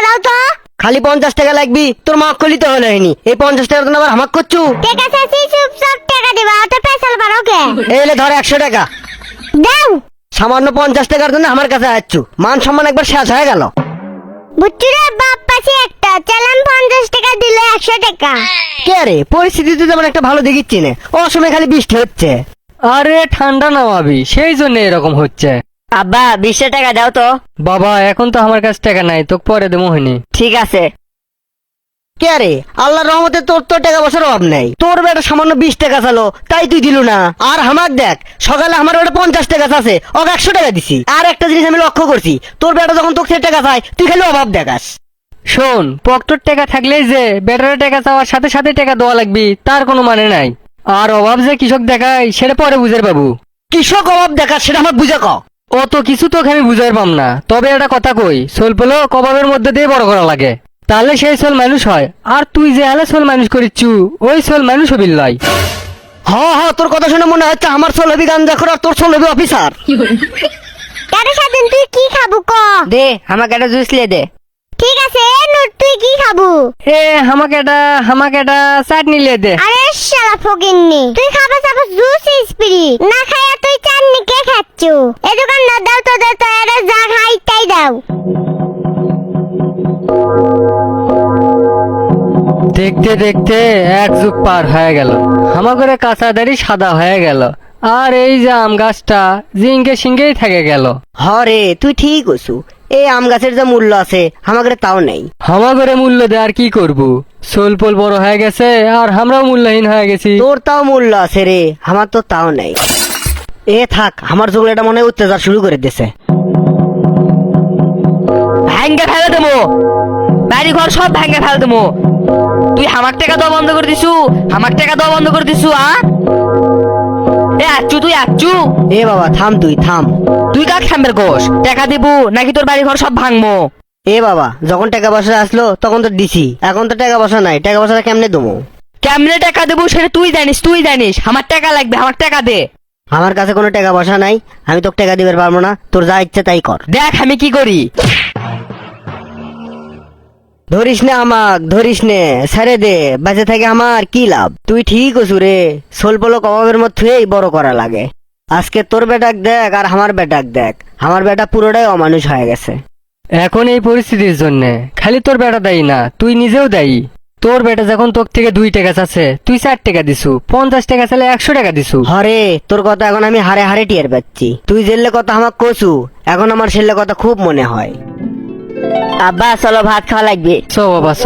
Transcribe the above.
দাও তো। খালি 50 টাকা লাগবি, তোর মা কলি তো হলো হয়নি। এই 50 টাকা তো আবার হামাক করছু। ঠিক আছে চুপচাপ টাকা দিবা, অত পেছাল পারো কে? এলে ধর 100 টাকা দাও। সামান্য 50 টাকার জন্য আমার কাছে আসছু, মান সম্মান একবার শেষ হয়ে গেল। বুচ্চুরে বাপ পাশে একটা চালান 50 টাকা দিলে 100 টাকা। কে রে, পরিস্থিতিতে যেমন একটা ভালো দেখিচ্ছি না, অসময়ে খালি বৃষ্টি হচ্ছে। আরে ঠান্ডা নামাবি, সেই জন্য এরকম হচ্ছে। আব্বা 20 টাকা দাও তো। বাবা এখন তো আমার কাছে টাকা নাই, তোকে পরে দেবো হয়নি। ঠিক আছে। কে রে, আল্লাহর রহমতে তোর তো টাকা পয়সার অভাব নাই। তোর বেটা সামান্য 20 টাকা চালো, তাই তুই দিলু না। আর আমাক দেখ, সকালে আমার বেটা 50 টাকা আছে, ওকে 100 টাকা দিছি। আর একটা জিনিস আমি লক্ষ্য করছি, তোর বেটা যখন তোকে টাকা চায় তুই খালি অভাব দেখাস। শোন, পকেটর টাকা থাকলেই যে বেটারে টাকা চাওয়ার সাথে সাথে টাকা দেওয়া লাগবি তার কোনো মানে নাই। আর অভাব যে কৃষক দেখায় সেটা পরে বুঝের পাবো। কৃষক অভাব দেখাস সেটা আমাকে বুঝে ক। অত কিছু তোকে আমি বুঝাই পাম না, তবে একটা কথা কই, সোল পেলো কবাবের মধ্যে দিয়ে বড় করা লাগে, তাহলে সেই সোল মানুষ হয়। আর তুই যে হালে সোল মানুষ করিচ্ছু, ওই সোল মানুষ হবিল লাই। তোর কথা শুনে মনে হচ্ছে আমার সোল হবি গাঞ্জা খোর আর তোর সোল হবি অফিসার। কারে স্বাধীন তুই কি খাবো ক? দে আমাকে একটা জুস লিয়ে দে। ঠিক আছে নূর তুই কি খাবো? এ আমাকে একটা চাটনি লিয়ে দে। আরে শালা ফকিন্নি, তুই খাবা চাবো জুস স্পিরিট না খায়া তুই চাটনি কে খাচ্ছু? এই দোকান না দাও তো দে তো, এরা যা খাই তাই দাও। দেখতে দেখতে 1 যুগ পার হয়ে গেল, আমাগরে কাঁচা দাড়ি সাদা হয়ে গেল, আর এই যে আম গাছটা জিঙ্গে সিঙ্গেই থেকে গেল। রে তুই ঠিক আছু, এই আম গাছের যে মূল্য আছে আমাকে তাও নেই। আমাগরে মূল্য দে আর কি করবো, সোল পোল বড় হয়ে গেছে আর আমরাও মূল্যহীন হয়ে গেছি। তোর তাও মূল্য আছে রে, আমার তো তাও নেই। থাক, আমার জগলেটা মনে হয় অত্যাচার শুরু করে দিছে। ভাঙ্গে ফেলে দেবো, বাড়ি ঘর সব ভাঙ্গে ফেলে দেবো। তুই আমার টাকা দেওয়া বন্ধ করে দিছু, আমার টাকা দেওয়া বন্ধ করে দিছু। তুই আচ্ছু। বাবা থাম, তুই থাম। তুই কাক থামবের গোস, টাকা দিব নাকি তোর বাড়ি ঘর সব ভাঙবো? বাবা যখন টাকা পয়সা আসলো তখন তো দিছি, এখন তো টাকা পয়সা নাই, টাকা পয়সাটা কেমনে দেবো? কেমনে টাকা দেবো সেটা তুই জানিস। আমার টাকা লাগবে, আমার টাকা দে। আমার কাছে কোনো টাকা পয়সা নাই, আমি তোকে টাকা দিতে পারবো না, তোর যা ইচ্ছে তাই কর। দেখ আমি কি করি। ধরিস না আমাক, ধরিস নে, ছেড়ে দে, বেঁচে থেকে আমার কি লাভ? তুই ঠিক আছু রে, সোল পলো কবাবের মধ্যেই বড় করা লাগে। আজকে তোর বেটাক দেখ আর আমার বেটাক দেখ, আমার বেটা পুরোটাই অমানুষ হয়ে গেছে। এখন এই পরিস্থিতির জন্য খালি তোর বেটা দায়ী না, তুই নিজেও দায়ী। তোর বেটা যখন তোর থেকে 2 টাকা চাচ্ছে, তুই 4 টাকা দিছু, 50 টাকা চাইলে 100 টাকা দিছু। হরে তোর কথা এখন আমি হারে হারে টিয়ার পাচ্ছি। তুই জেললে কথা আমাক কছু, এখন আমার ছেলে কথা খুব মনে হয়। আব্বা চলো ভাত খাওয়া লাগবে। বাবা চ।